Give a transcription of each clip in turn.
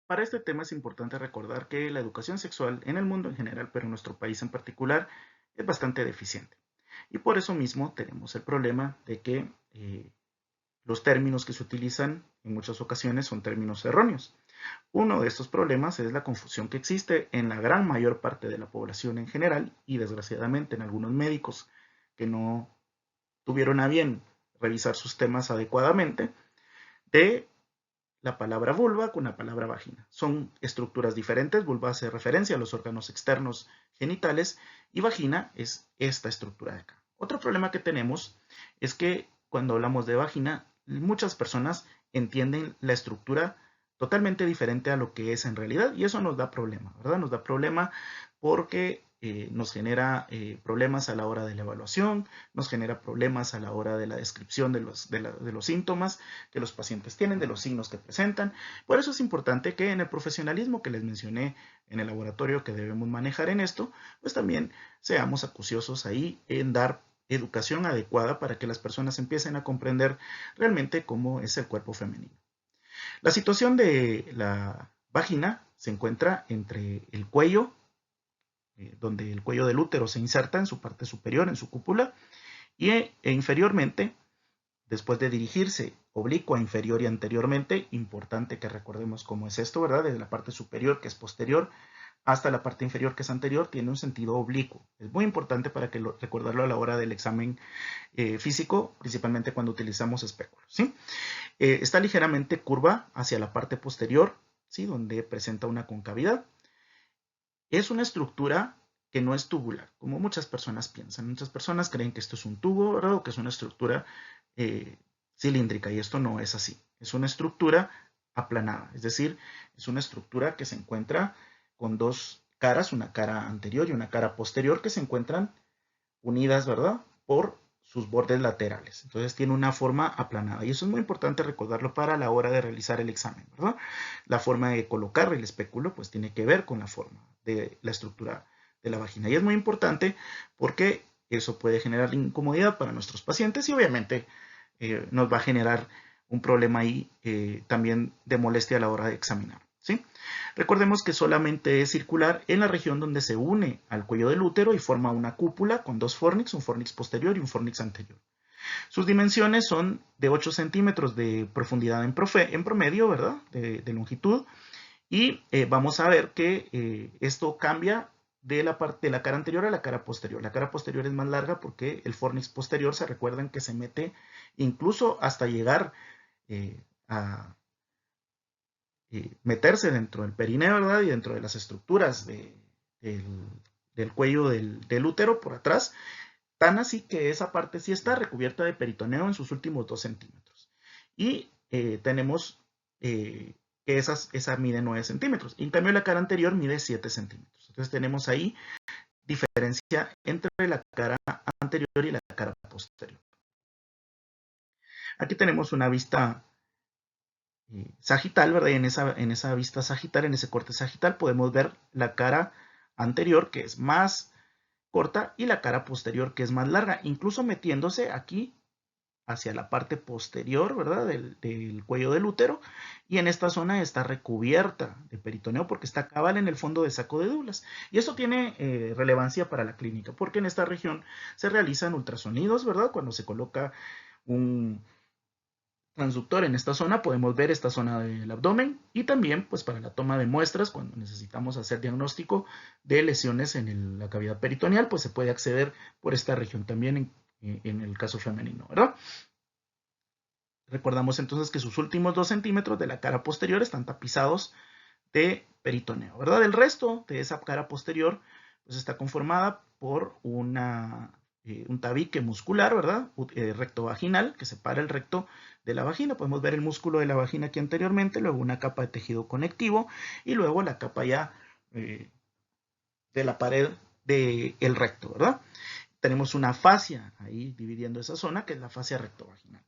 Para este tema es importante recordar que la educación sexual en el mundo en general, pero en nuestro país en particular, es bastante deficiente. Y por eso mismo tenemos el problema de que los términos que se utilizan en muchas ocasiones son términos erróneos. Uno de estos problemas es la confusión que existe en la gran mayor parte de la población en general y desgraciadamente en algunos médicos que no tuvieron a bien revisar sus temas adecuadamente de la palabra vulva con la palabra vagina. Son estructuras diferentes. Vulva hace referencia a los órganos externos genitales y vagina es esta estructura de acá. Otro problema que tenemos es que cuando hablamos de vagina, muchas personas entienden la estructura totalmente diferente a lo que es en realidad y eso nos da problema, ¿verdad? Nos da problema porque nos genera problemas a la hora de la evaluación, nos genera problemas a la hora de la descripción de los síntomas que los pacientes tienen, de los signos que presentan. Por eso es importante que en el profesionalismo que les mencioné en el laboratorio que debemos manejar en esto, pues también seamos acuciosos ahí en dar educación adecuada para que las personas empiecen a comprender realmente cómo es el cuerpo femenino. La situación de la vagina se encuentra entre el cuello, donde el cuello del útero se inserta en su parte superior, en su cúpula, e inferiormente, después de dirigirse oblicua, inferior y anteriormente, importante que recordemos cómo es esto, ¿verdad? Desde la parte superior, que es posterior, hasta la parte inferior, que es anterior, tiene un sentido oblicuo. Es muy importante para que recordarlo a la hora del examen físico, principalmente cuando utilizamos espéculos, ¿sí? Está ligeramente curva hacia la parte posterior, ¿sí? Donde presenta una concavidad. Es una estructura que no es tubular, como muchas personas piensan. Muchas personas creen que esto es un tubo, ¿verdad? O que es una estructura cilíndrica, y esto no es así. Es una estructura aplanada, es decir, es una estructura que se encuentra con dos caras, una cara anterior y una cara posterior, que se encuentran unidas, ¿verdad? Por sus bordes laterales. Entonces tiene una forma aplanada y eso es muy importante recordarlo para la hora de realizar el examen, ¿verdad? La forma de colocar el espéculo pues tiene que ver con la forma de la estructura de la vagina y es muy importante porque eso puede generar incomodidad para nuestros pacientes y obviamente nos va a generar un problema ahí también de molestia a la hora de examinar, ¿sí? Recordemos que solamente es circular en la región donde se une al cuello del útero y forma una cúpula con dos fornix, un fornix posterior y un fornix anterior. Sus dimensiones son de 8 centímetros de profundidad en promedio, ¿verdad? De longitud. Y vamos a ver que esto cambia de la parte de la cara anterior a la cara posterior. La cara posterior es más larga porque el fornix posterior, se recuerdan que se mete incluso hasta llegar a meterse dentro del perineo, ¿verdad? Y dentro de las estructuras del cuello del útero por atrás, tan así que esa parte sí está recubierta de peritoneo en sus últimos 2 centímetros. Y tenemos que esa mide 9 centímetros. En cambio, la cara anterior mide 7 centímetros. Entonces tenemos ahí diferencia entre la cara anterior y la cara posterior. Aquí tenemos una vista sagital, ¿verdad? Y en esa vista sagital, en ese corte sagital, podemos ver la cara anterior, que es más corta, y la cara posterior, que es más larga, incluso metiéndose aquí hacia la parte posterior, ¿verdad? Del cuello del útero, y en esta zona está recubierta de peritoneo porque está cabal en el fondo de saco de Douglas. Y esto tiene relevancia para la clínica, porque en esta región se realizan ultrasonidos, ¿verdad? Cuando se coloca un transductor en esta zona, podemos ver esta zona del abdomen y también pues para la toma de muestras cuando necesitamos hacer diagnóstico de lesiones en la cavidad peritoneal, pues se puede acceder por esta región también en el caso femenino, ¿verdad? Recordamos entonces que sus últimos 2 centímetros de la cara posterior están tapizados de peritoneo, ¿verdad? El resto de esa cara posterior pues está conformada por un tabique muscular, ¿verdad? Recto vaginal, que separa el recto de la vagina. Podemos ver el músculo de la vagina aquí anteriormente, luego una capa de tejido conectivo y luego la capa ya de la pared del recto, ¿verdad? Tenemos una fascia ahí dividiendo esa zona, que es la fascia rectovaginal.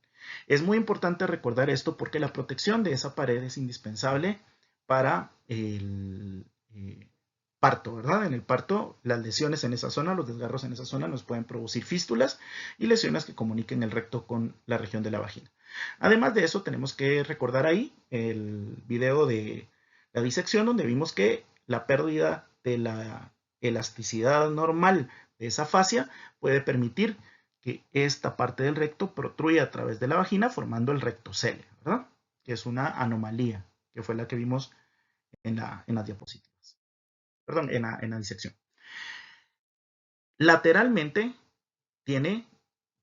Es muy importante recordar esto porque la protección de esa pared es indispensable para el parto, ¿verdad? En el parto, las lesiones en esa zona, los desgarros en esa zona nos pueden producir fístulas y lesiones que comuniquen el recto con la región de la vagina. Además de eso, tenemos que recordar ahí el video la disección, donde vimos que la pérdida de la elasticidad normal de esa fascia puede permitir que esta parte del recto protruya a través de la vagina formando el rectocele, ¿verdad? Que es una anomalía, que fue la que vimos en las diapositivas. Perdón, en la disección. Lateralmente tiene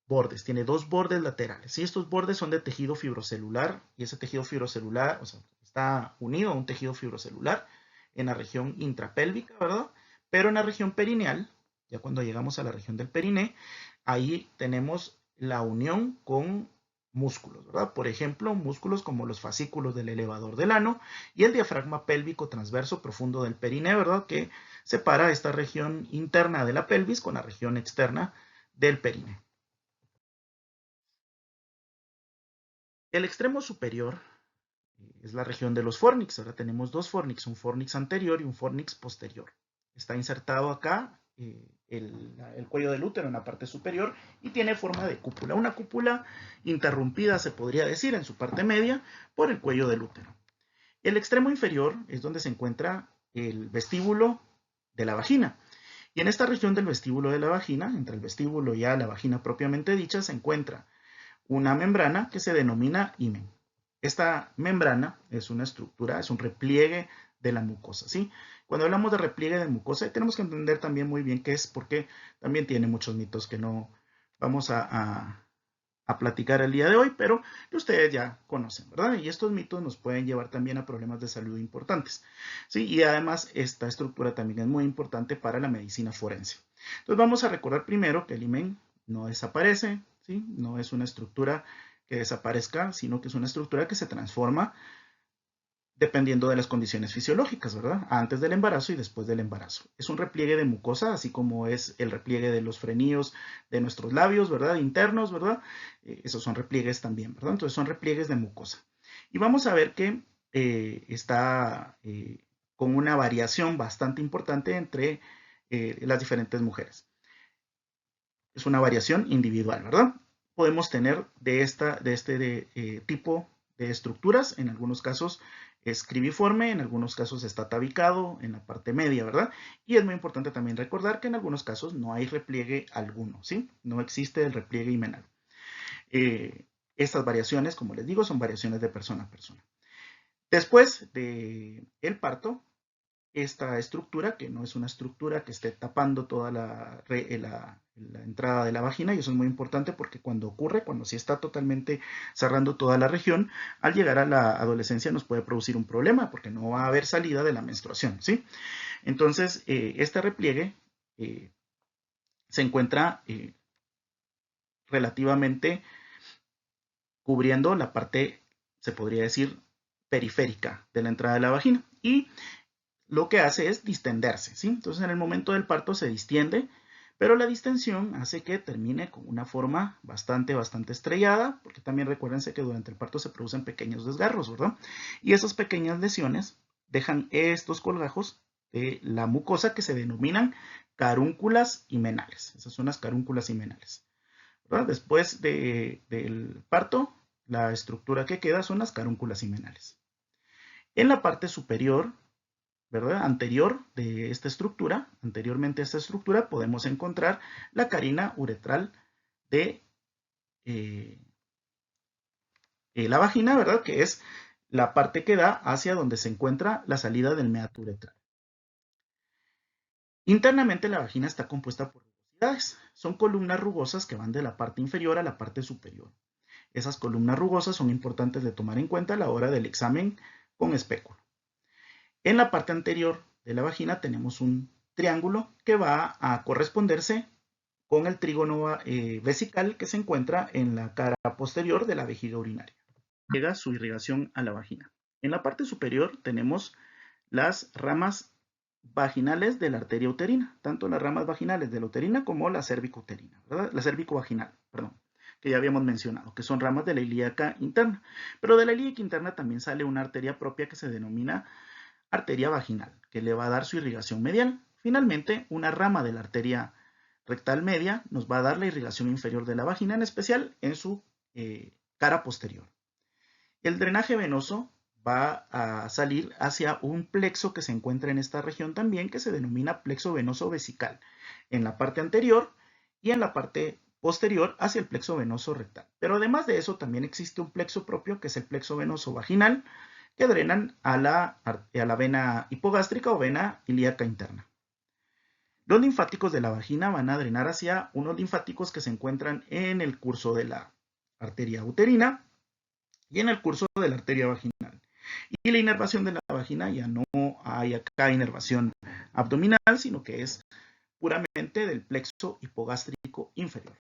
bordes, tiene dos bordes laterales. Y estos bordes son de tejido fibrocelular, y ese tejido fibrocelular, o sea, está unido a un tejido fibrocelular en la región intrapélvica, ¿verdad? Pero en la región perineal, ya cuando llegamos a la región del periné, ahí tenemos la unión con músculos, ¿verdad? Por ejemplo, músculos como los fascículos del elevador del ano y el diafragma pélvico transverso profundo del periné, ¿verdad? Que separa esta región interna de la pelvis con la región externa del periné. El extremo superior es la región de los fornix. Ahora tenemos dos fornix, un fornix anterior y un fornix posterior. Está insertado acá el cuello del útero en la parte superior y tiene forma de cúpula. Una cúpula interrumpida, se podría decir, en su parte media por el cuello del útero. El extremo inferior es donde se encuentra el vestíbulo de la vagina. Y en esta región del vestíbulo de la vagina, entre el vestíbulo y la vagina propiamente dicha, se encuentra una membrana que se denomina himen. Esta membrana es una estructura, es un repliegue de la mucosa, ¿sí? Cuando hablamos de repliegue de mucosa, tenemos que entender también muy bien qué es, porque también tiene muchos mitos que no vamos a platicar el día de hoy, pero que ustedes ya conocen, ¿verdad? Y estos mitos nos pueden llevar también a problemas de salud importantes, ¿sí? Y además esta estructura también es muy importante para la medicina forense. Entonces vamos a recordar primero que el himen no desaparece, ¿sí? No es una estructura que desaparezca, sino que es una estructura que se transforma dependiendo de las condiciones fisiológicas, ¿verdad? Antes del embarazo y después del embarazo. Es un repliegue de mucosa, así como es el repliegue de los frenillos de nuestros labios, ¿verdad? Internos, ¿verdad? Esos son repliegues también, ¿verdad? Entonces son repliegues de mucosa. Y vamos a ver que está con una variación bastante importante entre las diferentes mujeres. Es una variación individual, ¿verdad? Podemos tener de este tipo de estructuras, en algunos casos es cribiforme, en algunos casos está tabicado en la parte media, ¿verdad? Y es muy importante también recordar que en algunos casos no hay repliegue alguno, ¿sí? No existe el repliegue himenal. Estas variaciones, como les digo, son variaciones de persona a persona. Después del parto, esta estructura, que no es una estructura que esté tapando toda la entrada de la vagina, y eso es muy importante porque cuando ocurre, cuando sí está totalmente cerrando toda la región, al llegar a la adolescencia nos puede producir un problema porque no va a haber salida de la menstruación, ¿sí? Entonces, este repliegue se encuentra relativamente cubriendo la parte, se podría decir, periférica de la entrada de la vagina, y lo que hace es distenderse, ¿sí? Entonces en el momento del parto se distiende, pero la distensión hace que termine con una forma bastante estrellada, porque también recuérdense que durante el parto se producen pequeños desgarros, ¿verdad? Y esas pequeñas lesiones dejan estos colgajos de la mucosa que se denominan carúnculas himenales. Esas son las carúnculas himenales, ¿verdad? Después del parto, la estructura que queda son las carúnculas himenales. En la parte superior, ¿verdad? Anteriormente a esta estructura, podemos encontrar la carina uretral de la vagina, ¿verdad? Que es la parte que da hacia donde se encuentra la salida del meato uretral. Internamente la vagina está compuesta por rugosidades. Son columnas rugosas que van de la parte inferior a la parte superior. Esas columnas rugosas son importantes de tomar en cuenta a la hora del examen con espéculo. En la parte anterior de la vagina tenemos un triángulo que va a corresponderse con el trígono vesical que se encuentra en la cara posterior de la vejiga urinaria. Llega su irrigación a la vagina. En la parte superior tenemos las ramas vaginales de la arteria uterina, tanto las ramas vaginales de la uterina como la cervicouterina, ¿verdad? La cervicovaginal, perdón, que ya habíamos mencionado, que son ramas de la ilíaca interna. Pero de la ilíaca interna también sale una arteria propia que se denomina arteria vaginal, que le va a dar su irrigación medial. Finalmente, una rama de la arteria rectal media nos va a dar la irrigación inferior de la vagina, en especial en su cara posterior. El drenaje venoso va a salir hacia un plexo que se encuentra en esta región también, que se denomina plexo venoso vesical, en la parte anterior y en la parte posterior hacia el plexo venoso rectal. Pero además de eso también existe un plexo propio, que es el plexo venoso vaginal, que drenan a la vena hipogástrica o vena ilíaca interna. Los linfáticos de la vagina van a drenar hacia unos linfáticos que se encuentran en el curso de la arteria uterina y en el curso de la arteria vaginal. Y la inervación de la vagina, ya no hay acá inervación abdominal, sino que es puramente del plexo hipogástrico inferior.